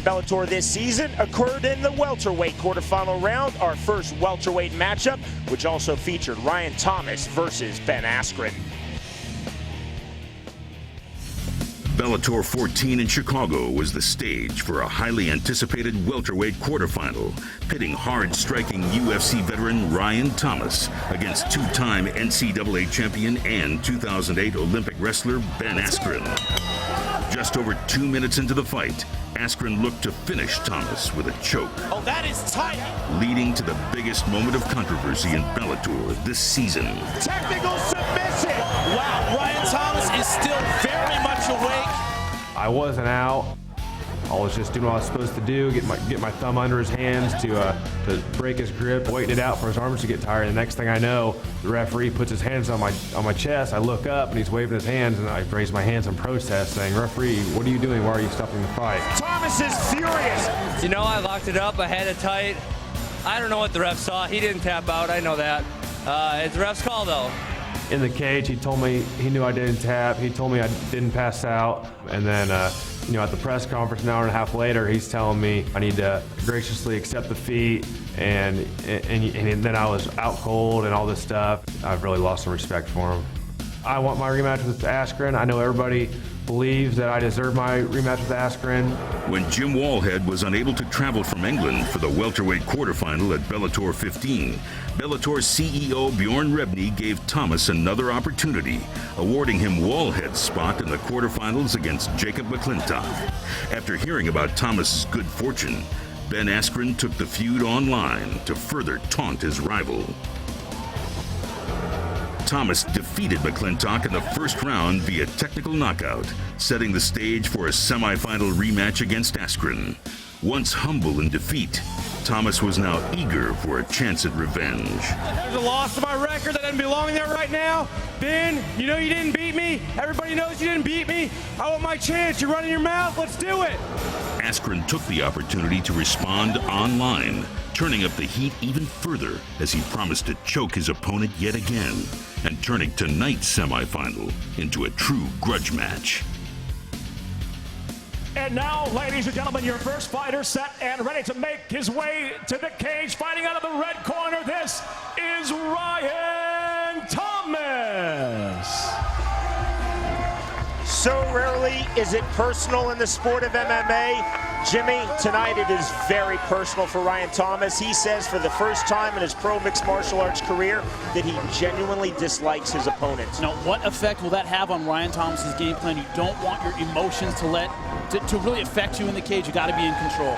Bellator this season occurred in the welterweight quarterfinal round, our first welterweight matchup, which also featured Ryan Thomas versus Ben Askren. Bellator 14 in Chicago was the stage for a highly anticipated welterweight quarterfinal, pitting hard-striking UFC veteran Ryan Thomas against two-time NCAA champion and 2008 Olympic wrestler Ben Askren. Just over 2 minutes into the fight, Askren looked to finish Thomas with a choke. Oh, that is tight! Leading to the biggest moment of controversy in Bellator this season. Technical submission! Wow, Ryan Thomas is still very much awake. I wasn't out. I was just doing what I was supposed to do, get my thumb under his hands to break his grip, waiting it out for his arms to get tired. And the next thing I know, the referee puts his hands on my chest. I look up and he's waving his hands, and I raise my hands in protest, saying, "Referee, what are you doing? Why are you stopping the fight?" Thomas is furious. You know, I locked it up. I had it tight. I don't know what the ref saw. He didn't tap out. I know that. It's the ref's call, though. In the cage, he told me he knew I didn't tap. He told me I didn't pass out. And then, at the press conference an hour and a half later, he's telling me I need to graciously accept defeat. And then I was out cold and all this stuff. I've really lost some respect for him. I want my rematch with Askren. I know everybody believes that I deserve my rematch with Askren. When Jim Wallhead was unable to travel from England for the welterweight quarterfinal at Bellator 15, Bellator CEO Bjorn Rebney gave Thomas another opportunity, awarding him Wallhead's spot in the quarterfinals against Jacob McClintock. After hearing about Thomas's good fortune, Ben Askren took the feud online to further taunt his rival. Thomas defeated McClintock in the first round via technical knockout, setting the stage for a semifinal rematch against Askren. Once humble in defeat, Thomas was now eager for a chance at revenge. There's a loss to my record that doesn't belong there right now. Ben, you know you didn't beat me. Everybody knows you didn't beat me. I want my chance. You're running your mouth. Let's do it. Askren took the opportunity to respond online, turning up the heat even further as he promised to choke his opponent yet again, and turning tonight's semifinal into a true grudge match. And now, ladies and gentlemen, your first fighter set and ready to make his way to the cage. Fighting out of the red corner, this is Ryan Thomas. So rarely is it personal in the sport of MMA. Jimmy, tonight it is very personal for Ryan Thomas. He says for the first time in his pro mixed martial arts career that he genuinely dislikes his opponent. Now, what effect will that have on Ryan Thomas's game plan? You don't want your emotions to really affect you in the cage. You got to be in control.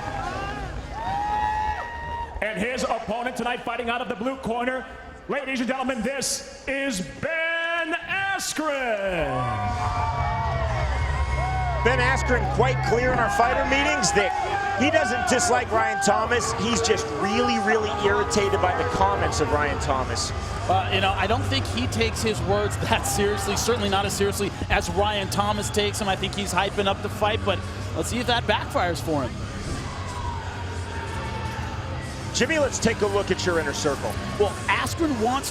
And his opponent tonight, fighting out of the blue corner, ladies and gentlemen, this is Ben Askren. Ben Askren quite clear in our fighter meetings that he doesn't dislike Ryan Thomas. He's just really, really irritated by the comments of Ryan Thomas. I don't think he takes his words that seriously, certainly not as seriously as Ryan Thomas takes him. I think he's hyping up the fight, but let's see if that backfires for him. Jimmy, let's take a look at your inner circle. Well, Askren wants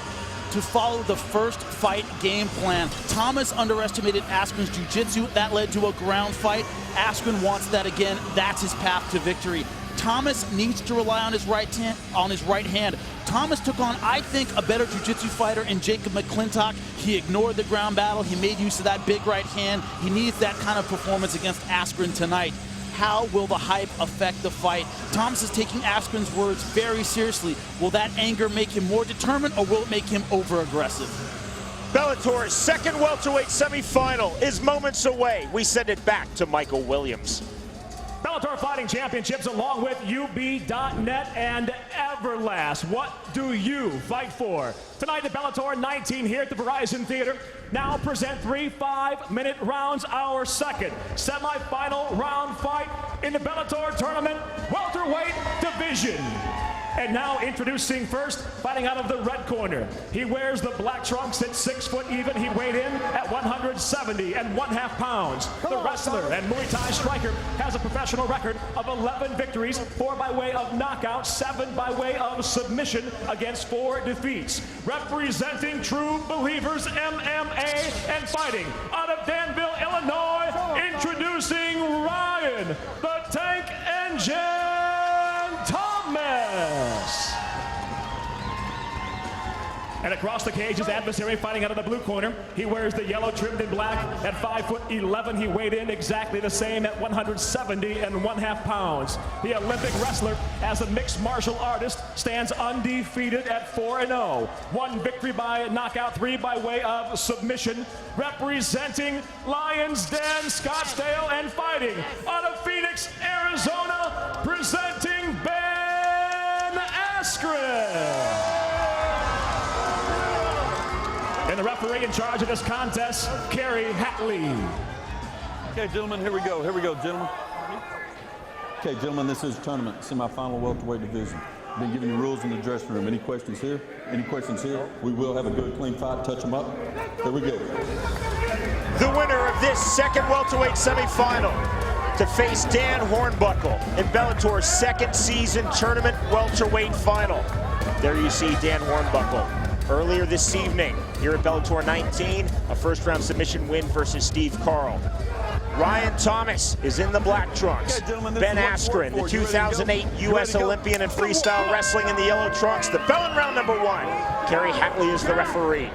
to follow the first fight game plan. Thomas underestimated Askren's jiu-jitsu. That led to a ground fight. Askren wants that again. That's his path to victory. Thomas needs to rely on his right hand. Thomas took on, I think, a better jiu-jitsu fighter in Jacob McClintock. He ignored the ground battle. He made use of that big right hand. He needs that kind of performance against Askren tonight. How will the hype affect the fight? Thomas is taking Askren's words very seriously. Will that anger make him more determined, or will it make him over-aggressive? Bellator's second welterweight semifinal is moments away. We send it back to Michael Williams. Bellator Fighting Championships along with UB.net and Everlast. What do you fight for? Tonight at Bellator 19 here at the Verizon Theater. Now present 3 5-minute rounds, our second semifinal round fight in the Bellator Tournament welterweight division. And now introducing first, fighting out of the red corner. He wears the black trunks at 6 foot even. He weighed in at 170.5 pounds. The wrestler and Muay Thai striker has a professional record of 11 victories, 4 by way of knockout, 7 by way of submission against 4 defeats. Representing True Believers MMA and fighting out of Danville, Illinois, introducing Ryan the Tank Engine Thomas. And across the cage, his adversary fighting out of the blue corner. He wears the yellow trimmed in black. At 5'11", he weighed in exactly the same at 170.5 pounds. The Olympic wrestler, as a mixed martial artist, stands undefeated at 4-0. One victory by knockout, 3 by way of submission. Representing Lions Den, Scottsdale, and fighting out of Phoenix, Arizona, presenting Ben Askren. And the referee in charge of this contest, Kerry Hatley. Okay, gentlemen, here we go, gentlemen. Okay, gentlemen, this is a tournament, semi-final welterweight division. Been giving you rules in the dressing room. Any questions here? Any questions here? We will have a good, clean fight. Touch them up. Here we go. The winner of this second welterweight semifinal to face Dan Hornbuckle in Bellator's second season tournament welterweight final. There you see Dan Hornbuckle. Earlier this evening, here at Bellator 19, a first-round submission win versus Steve Carl. Ryan Thomas is in the black trunks. Ben Askren, the 2008 U.S. Olympian in freestyle wrestling, in the yellow trunks. The bell in round number 1. Kerry Hatley is the referee.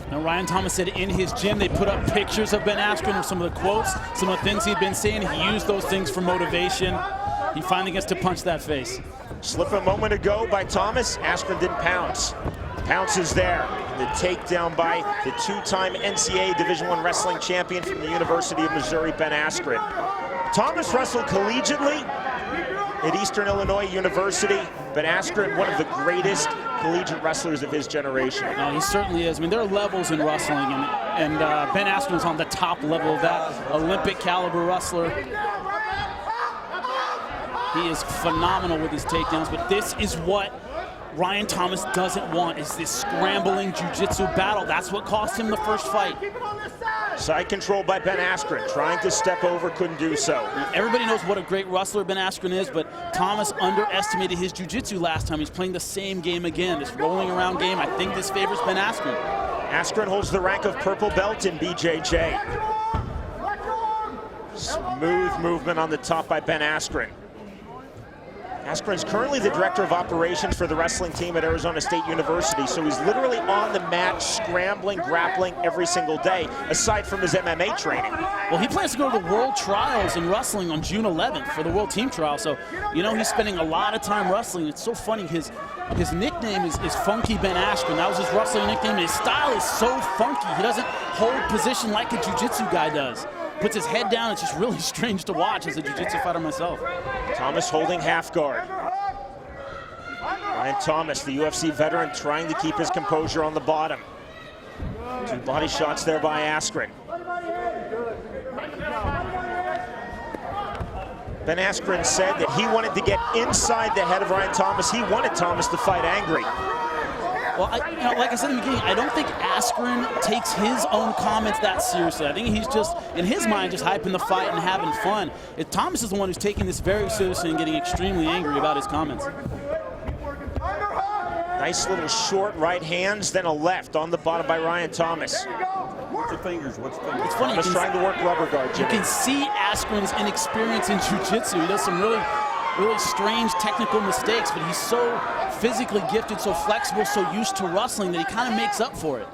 Now, Ryan Thomas said in his gym they put up pictures of Ben Askren with some of the quotes, some of the things he'd been saying. He used those things for motivation. He finally gets to punch that face. Slip a moment ago by Thomas. Askren didn't pounce. Pounces there. The takedown by the 2-time NCAA Division I wrestling champion from the University of Missouri, Ben Askren. Thomas wrestled collegiately at Eastern Illinois University. Ben Askren, one of the greatest collegiate wrestlers of his generation. No, he certainly is. I mean, there are levels in wrestling, and Ben Askren is on the top level of that. Olympic caliber wrestler. He is phenomenal with his takedowns, but this is what Ryan Thomas doesn't want, is this scrambling jiu-jitsu battle. That's what cost him the first fight. Side control by Ben Askren, trying to step over, couldn't do so. Everybody knows what a great wrestler Ben Askren is, but Thomas underestimated his jiu-jitsu last time. He's playing the same game again, this rolling around game. I think this favors Ben Askren. Askren holds the rank of purple belt in BJJ. Smooth movement on the top by Ben Askren. Askren is currently the director of operations for the wrestling team at Arizona State University, so he's literally on the mat, scrambling, grappling every single day, aside from his MMA training. Well, he plans to go to the World Trials in wrestling on June 11th for the World Team Trial, so, you know, he's spending a lot of time wrestling. It's so funny, his nickname is Funky Ben Askren. That was his wrestling nickname. His style is so funky. He doesn't hold position like a jiu-jitsu guy does. Puts his head down. It's just really strange to watch as a jiu-jitsu fighter myself. Thomas holding half guard. Ryan Thomas, the UFC veteran, trying to keep his composure on the bottom. 2 body shots there by Askren. Ben Askren said that he wanted to get inside the head of Ryan Thomas. He wanted Thomas to fight angry. Well, like I said in the beginning, I don't think Askren takes his own comments that seriously. I think he's just, in his mind, just hyping the fight and having fun. Thomas is the one who's taking this very seriously and getting extremely angry about his comments. Nice little short right hands, then a left on the bottom by Ryan Thomas. What's your fingers? What's your fingers? It's funny. Thomas trying to work rubber guard, Jimmy. You can see Askren's inexperience in jiu-jitsu. He does some really strange technical mistakes, but he's so physically gifted, so flexible, so used to wrestling that he kind of makes up for it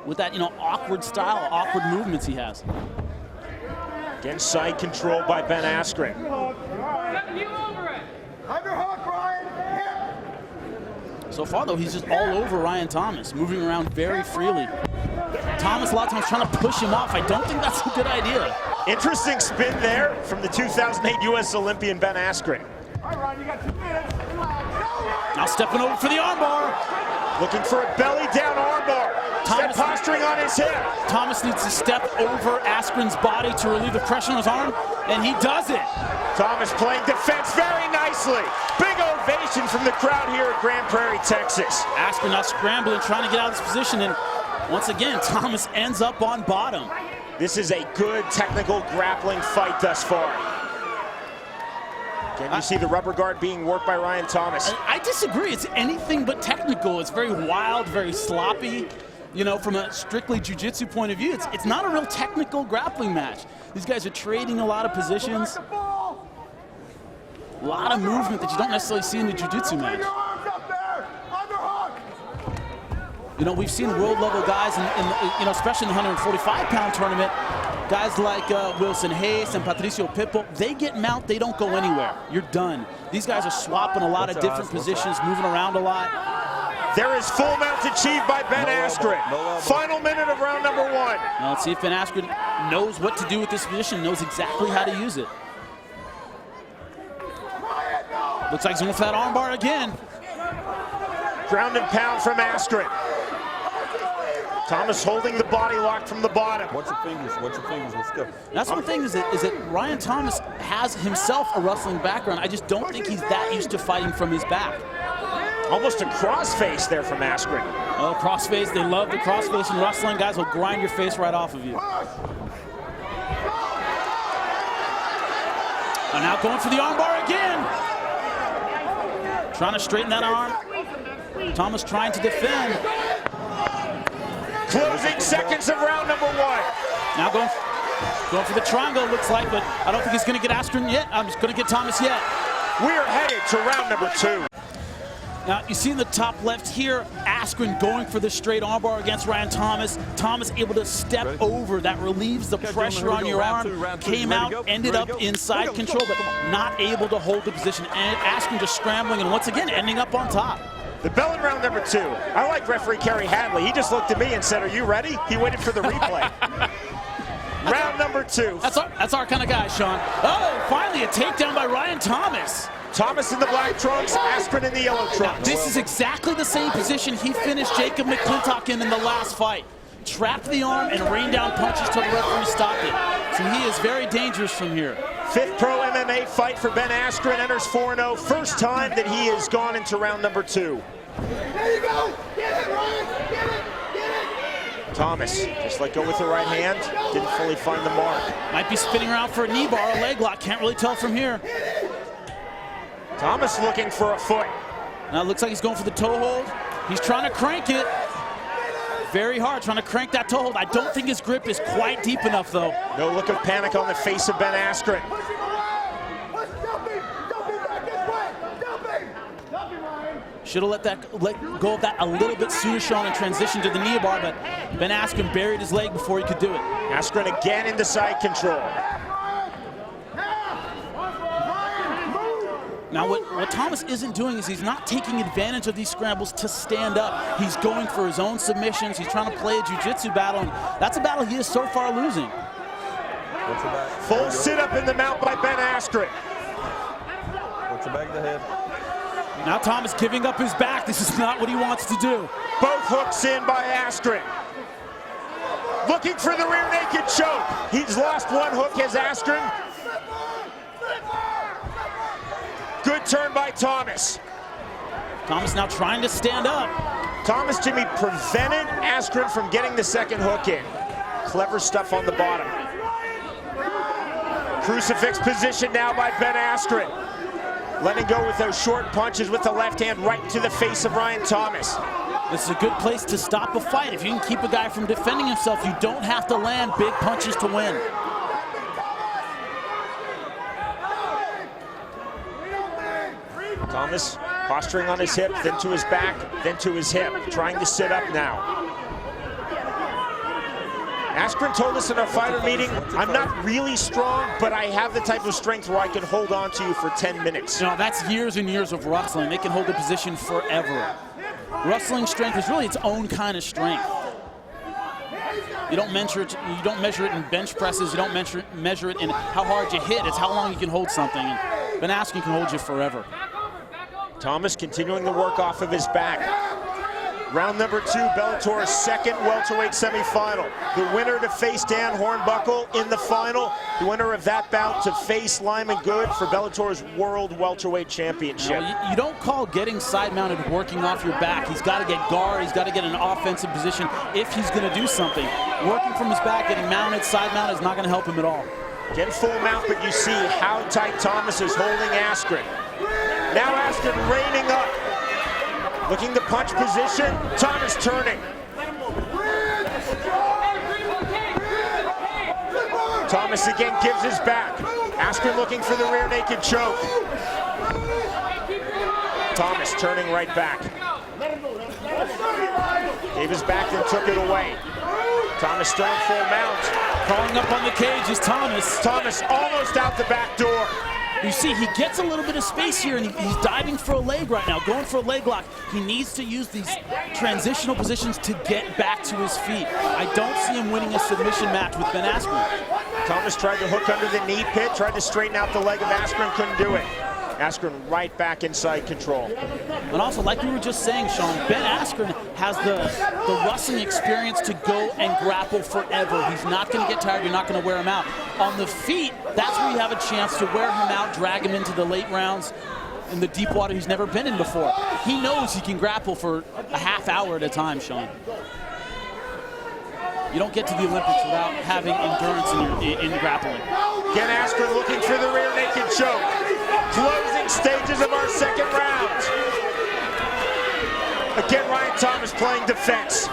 with that, awkward style, awkward movements he has. Again, side control by Ben Askren. So far, though, he's just all over Ryan Thomas, moving around very freely. Thomas, a lot of times, trying to push him off. I don't think that's a good idea. Interesting spin there from the 2008 U.S. Olympian Ben Askren. Now stepping over for the armbar. Looking for a belly down armbar. Thomas posturing on his hip. Thomas needs to step over Askren's body to relieve the pressure on his arm, and he does it. Thomas playing defense very nicely. Big ovation from the crowd here at Grand Prairie, Texas. Askren now scrambling, trying to get out of this position, and once again, Thomas ends up on bottom. This is a good technical grappling fight thus far. Can you see the rubber guard being worked by Ryan Thomas? I disagree. It's anything but technical. It's very wild, very sloppy. From a strictly jiu-jitsu point of view, it's not a real technical grappling match. These guys are trading a lot of positions. A lot of movement that you don't necessarily see in the jiu-jitsu match. You know, we've seen world-level guys, you know, especially in the 145-pound tournament, guys like Wilson Hayes and Patricio Pippo, they get mount, they don't go anywhere. You're done. These guys are swapping a lot of different positions, moving around a lot. There is full mount achieved by Ben Askren. Final minute of round number 1. Now let's see if Ben Askren knows what to do with this position, knows exactly how to use it. Looks like he's going for that armbar again. Ground and pound from Askren. Thomas holding the body lock from the bottom. Watch your fingers, let's go. That's one thing is that Ryan Thomas has himself a wrestling background. I just don't think he's that used to fighting from his back. Almost a crossface there from Askren. Oh, crossface, they love the crossface in wrestling. Guys will grind your face right off of you. And now going for the armbar again. Trying to straighten that arm. Thomas trying to defend. Closing seconds of round number 1. Now going for the triangle, looks like, but I don't think he's going to get Askren yet. I'm just going to get Thomas yet. We are headed to round number 2. Now, you see in the top left here, Askren going for the straight armbar against Ryan Thomas. Thomas able to step over. That relieves the pressure on your arm. Came out, ended up inside control, but not able to hold the position. And Askren just scrambling and once again ending up on top. The bell in round number 2. I like referee Kerry Hadley. He just looked at me and said, "Are you ready?" He waited for the replay. Round number 2. That's our kind of guy, Sean. Oh, finally a takedown by Ryan Thomas. Thomas in the black trunks, Askren in the yellow trunks. This is exactly the same position he finished Jacob McClintock in the last fight. Trapped the arm and rained down punches till the referee stopped it. So he is very dangerous from here. 5th pro MMA fight for Ben Askren, enters 4-0. First time that he has gone into round number 2. There you go! Get it, Ryan! Get it! Thomas just let go with the right hand, didn't fully find the mark. Might be spinning around for a knee bar, a leg lock, can't really tell from here. Thomas looking for a foot. Now it looks like he's going for the toe hold. He's trying to crank it. Very hard, trying to crank that toe hold. I don't think his grip is quite deep enough, though. No look of panic on the face of Ben Askren. Should have let go of that a little bit sooner, Sean, and transition to the knee bar, but Ben Askren buried his leg before he could do it. Askren again into side control. Now, what Thomas isn't doing is he's not taking advantage of these scrambles to stand up. He's going for his own submissions. He's trying to play a jiu-jitsu battle, and that's a battle he is so far losing. Full sit-up in the mount by Ben Askren. Watch your back of the head. Now Thomas giving up his back. This is not what he wants to do. Both hooks in by Askren. Looking for the rear naked choke. He's lost one hook as Askren. Good turn by Thomas. Thomas now trying to stand up. Thomas, Jimmy, prevented Askren from getting the second hook in. Clever stuff on the bottom. Crucifix position now by Ben Askren. Letting go with those short punches with the left hand right to the face of Ryan Thomas. This is a good place to stop a fight. If you can keep a guy from defending himself, you don't have to land big punches to win. Thomas posturing on his hip, then to his back, then to his hip, trying to sit up now. Askren told us in our fighter meeting, "I'm not really strong, but I have the type of strength where I can hold on to you for 10 minutes. You know, that's years and years of wrestling. They can hold the position forever. Wrestling strength is really its own kind of strength. You don't measure it in bench presses. You don't measure it in how hard you hit. It's how long you can hold something. And Ben Askren can hold you forever. Thomas continuing the work off of his back. Round number 2, Bellator's second welterweight semifinal. The winner to face Dan Hornbuckle in the final. The winner of that bout to face Lyman Good for Bellator's World Welterweight Championship. Now, you don't call getting side-mounted working off your back. He's got to get guard. He's got to get an offensive position if he's going to do something. Working from his back, getting mounted, side-mounted is not going to help him at all. Again, full mount, but you see how tight Thomas is holding Askren. Now Askren reining up. Looking to punch position, Thomas turning. Thomas again gives his back. Askren looking for the rear naked choke. Thomas turning right back. Gave his back and took it away. Thomas throwing full mount. Crawling up on the cage is Thomas. Thomas almost out the back door. You see, he gets a little bit of space here, and he's diving for a leg right now, going for a leg lock. He needs to use these transitional positions to get back to his feet. I don't see him winning a submission match with Ben Askren. Thomas tried to hook under the knee pit, tried to straighten out the leg of Askren, couldn't do it. Askren right back inside control. And also, like we were just saying, Sean, Ben Askren has the wrestling experience to go and grapple forever. He's not going to get tired. You're not going to wear him out. On the feet, that's where you have a chance to wear him out, drag him into the late rounds in the deep water he's never been in before. He knows he can grapple for a half hour at a time, Sean. You don't get to the Olympics without having endurance in grappling. Again, Askren looking for the rear naked choke. Closing stages of our second round. Again, Ryan Thomas playing defense.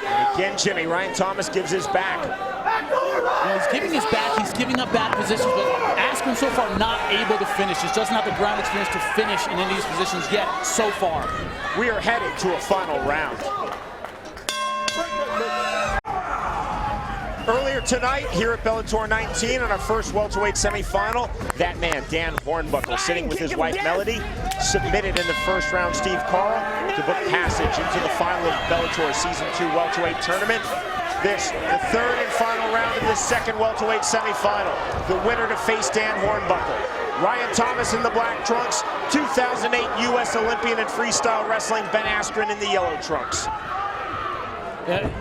And again, Jimmy, Ryan Thomas gives his back. Well, he's giving his back, he's giving up bad positions, but Askren so far not able to finish. He doesn't have the ground experience to finish in any of these positions yet, so far. We are headed to a final round. Earlier tonight, here at Bellator 19, on our first welterweight semifinal, that man, Dan Hornbuckle, sitting with his wife Melody, submitted in the first round Steve Carl to book passage into the final of Bellator Season 2 welterweight tournament. This, the third and final round of this second welterweight semifinal. The winner to face Dan Hornbuckle. Ryan Thomas in the black trunks, 2008 U.S. Olympian in freestyle wrestling, Ben Askren in the yellow trunks.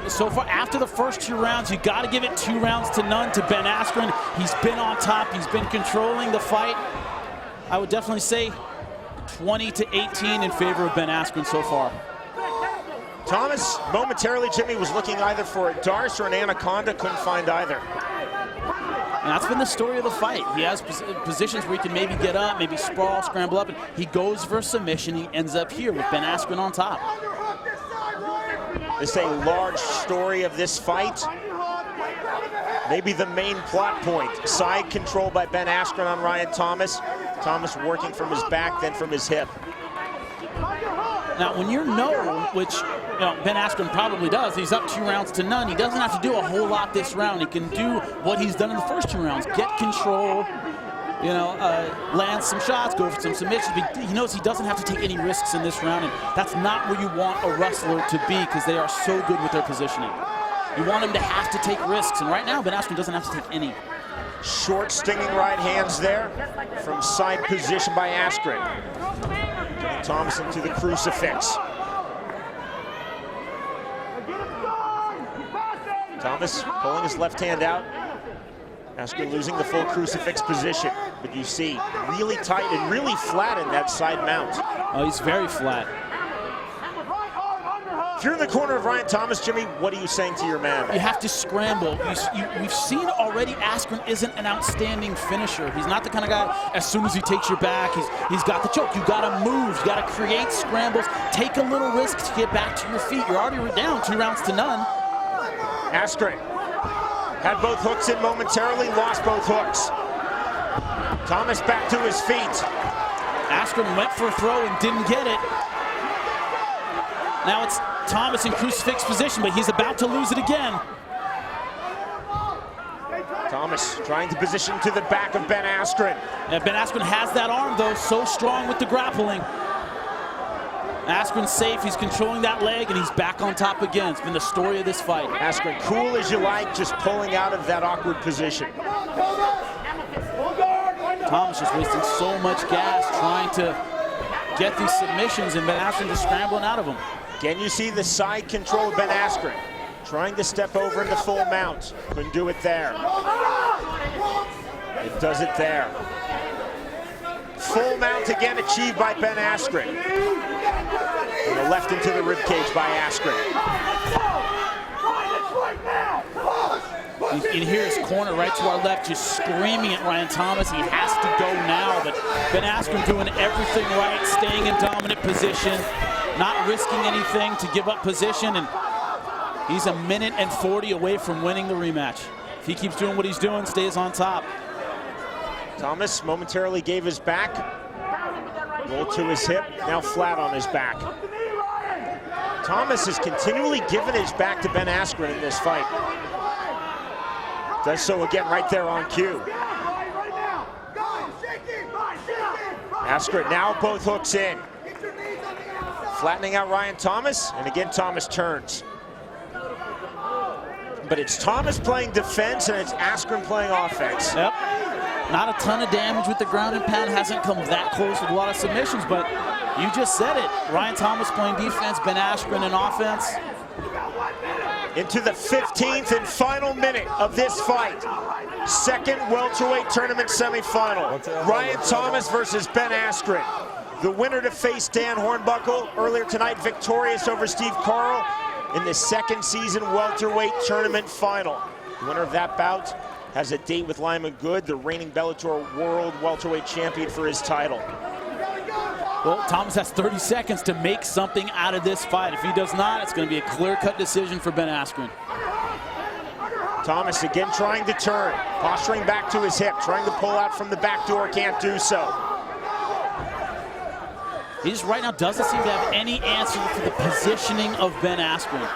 So far, after the first 2 rounds, you got to give it 2 rounds to none to Ben Askren. He's been on top. He's been controlling the fight. I would definitely say 20-18 in favor of Ben Askren so far. Thomas, momentarily, Jimmy, was looking either for a Darce or an Anaconda, couldn't find either. And that's been the story of the fight. He has positions where he can maybe get up, maybe sprawl, scramble up, and he goes for a submission. He ends up here with Ben Askren on top. This is a large story of this fight. Maybe the main plot point. Side control by Ben Askren on Ryan Thomas. Thomas working from his back, then from his hip. Now, when you're known, which Ben Askren probably does, he's up 2 rounds to none. He doesn't have to do a whole lot this round. He can do what he's done in the first 2 rounds. Get control, land some shots, go for some submissions. But he knows he doesn't have to take any risks in this round, and that's not where you want a wrestler to be because they are so good with their positioning. You want him to have to take risks, and right now Ben Askren doesn't have to take any. Short stinging right hands there from side position by Askren. Thomas into the crucifix. Thomas pulling his left hand out. Askren losing the full crucifix position. But you see, really tight and really flat in that side mount. Oh, he's very flat. If you're in the corner of Ryan Thomas, Jimmy, what are you saying to your man? You have to scramble. We've seen already Askren isn't an outstanding finisher. He's not the kind of guy, as soon as he takes your back, he's got the choke. You got to move. You got to create scrambles. Take a little risk to get back to your feet. You're already down 2 rounds to none. Askren had both hooks in momentarily, lost both hooks. Thomas back to his feet. Askren went for a throw and didn't get it. Now it's Thomas in crucifix position, but he's about to lose it again. Thomas trying to position to the back of Ben Askren. And Ben Askren has that arm, though, so strong with the grappling. Askren's safe, he's controlling that leg, and he's back on top again. It's been the story of this fight. Askren, cool as you like, just pulling out of that awkward position. Thomas just wasting so much gas trying to get these submissions, and Ben Askren just scrambling out of them. Again, you see the side control of Ben Askren. Trying to step over into full mount. Couldn't do it there. It does it there. Full mount again achieved by Ben Askren. And the left into the ribcage by Askren. You can hear his corner right to our left just screaming at Ryan Thomas. He has to go now, but Ben Askren doing everything right, staying in dominant position. not risking anything to give up position, and he's a minute and 40 away from winning the rematch. If he keeps doing what he's doing, stays on top. Thomas momentarily gave his back, rolled to his hip, now flat on his back. Thomas has continually given his back to Ben Askren in this fight. Does so again right there on cue. Askren now both hooks in. Flattening out Ryan Thomas, and again Thomas turns. But it's Thomas playing defense and it's Askren playing offense. Yep. Not a ton of damage with the ground and pound, hasn't come that close with a lot of submissions, but you just said it. Ryan Thomas playing defense, Ben Askren in offense. Into the 15th and final minute of this fight. Second welterweight tournament semifinal. Ryan Thomas versus Ben Askren. The winner to face Dan Hornbuckle earlier tonight, victorious over Steve Carl in the second season welterweight tournament final. The winner of that bout has a date with Lyman Good, the reigning Bellator World Welterweight Champion, for his title. Well, Thomas has 30 seconds to make something out of this fight. If he does not, it's going to be a clear-cut decision for Ben Askren. Thomas again trying to turn, posturing back to his hip, trying to pull out from the back door, can't do so. He just right now doesn't seem to have any answer for the positioning of Ben Askren.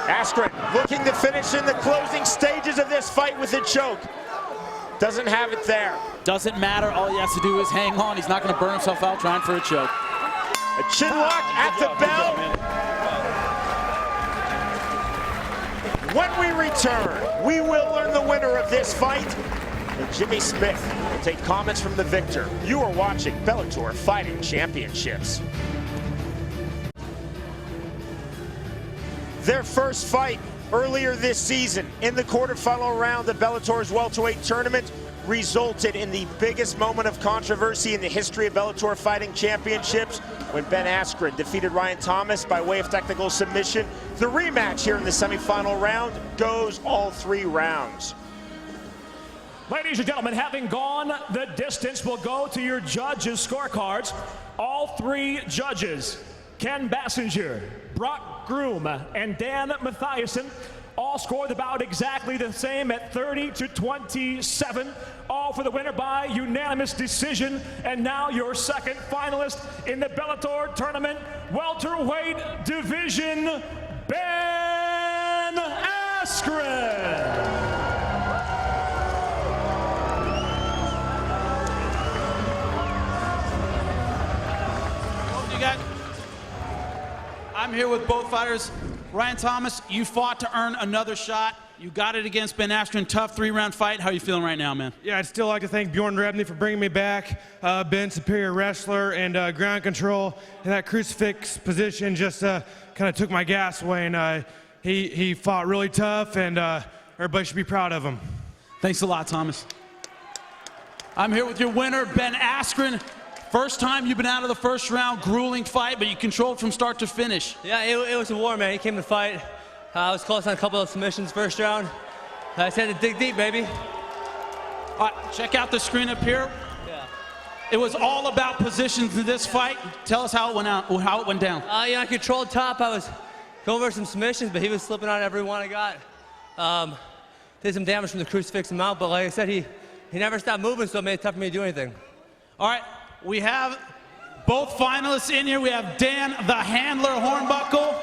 Askren looking to finish in the closing stages of this fight with a choke. Doesn't have it there. Doesn't matter, all he has to do is hang on. He's not going to burn himself out trying for a choke. A chin lock at the bell. When we return, we will learn the winner of this fight. And Jimmy Smith will take comments from the victor. You are watching Bellator Fighting Championships. Their first fight earlier this season in the quarterfinal round of Bellator's welterweight tournament resulted in the biggest moment of controversy in the history of Bellator Fighting Championships when Ben Askren defeated Ryan Thomas by way of technical submission. The rematch here in the semifinal round goes all 3 rounds. Ladies and gentlemen, having gone the distance, we'll go to your judges' scorecards. All 3 judges, Ken Bassinger, Brock Groom, and Dan Mathiasen, all scored about exactly the same at 30-27. All for the winner by unanimous decision. And now your second finalist in the Bellator tournament, welterweight division, Ben Askren. I'm here with both fighters. Ryan Thomas, you fought to earn another shot. You got it against Ben Askren. Tough 3-round fight. How are you feeling right now, man? Yeah, I'd still like to thank Bjorn Rebney for bringing me back. Ben's superior wrestler and ground control in that crucifix position just kind of took my gas away. And he fought really tough, and everybody should be proud of him. Thanks a lot, Thomas. I'm here with your winner, Ben Askren. First time you've been out of the first round, grueling fight, but you controlled from start to finish. Yeah, it was a war, man. He came to fight. I was close on a couple of submissions first round. I just had to dig deep, baby. All right, check out the screen up here. Yeah. It was all about positions in this fight. Tell us how it went down. I controlled top. I was going for some submissions, but he was slipping on every one I got. Did some damage from the crucifix and mount, but like I said, he never stopped moving, so it made it tough for me to do anything. All right. We have both finalists in here. We have Dan the Handler Hornbuckle.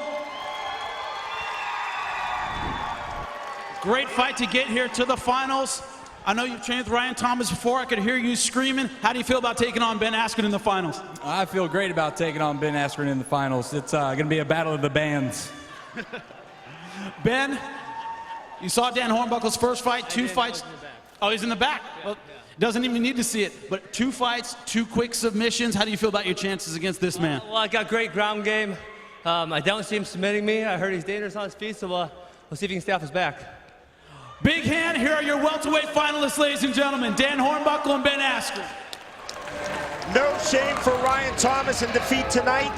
Great fight to get here to the finals. I know you've trained with Ryan Thomas before. I could hear you screaming. How do you feel about taking on Ben Askren in the finals? I feel great about taking on Ben Askren in the finals. It's going to be a battle of the bands. Ben, you saw Dan Hornbuckle's first fight, 2 fights. Oh, he's in the back. Well, doesn't even need to see it, but 2 fights, 2 quick submissions. How do you feel about your chances against this man? Well, I got great ground game. I don't see him submitting me. I heard he's dangerous on his feet, so we'll see if he can stay off his back. Big hand. Here are your welterweight finalists, ladies and gentlemen. Dan Hornbuckle and Ben Askren. No shame for Ryan Thomas in defeat tonight.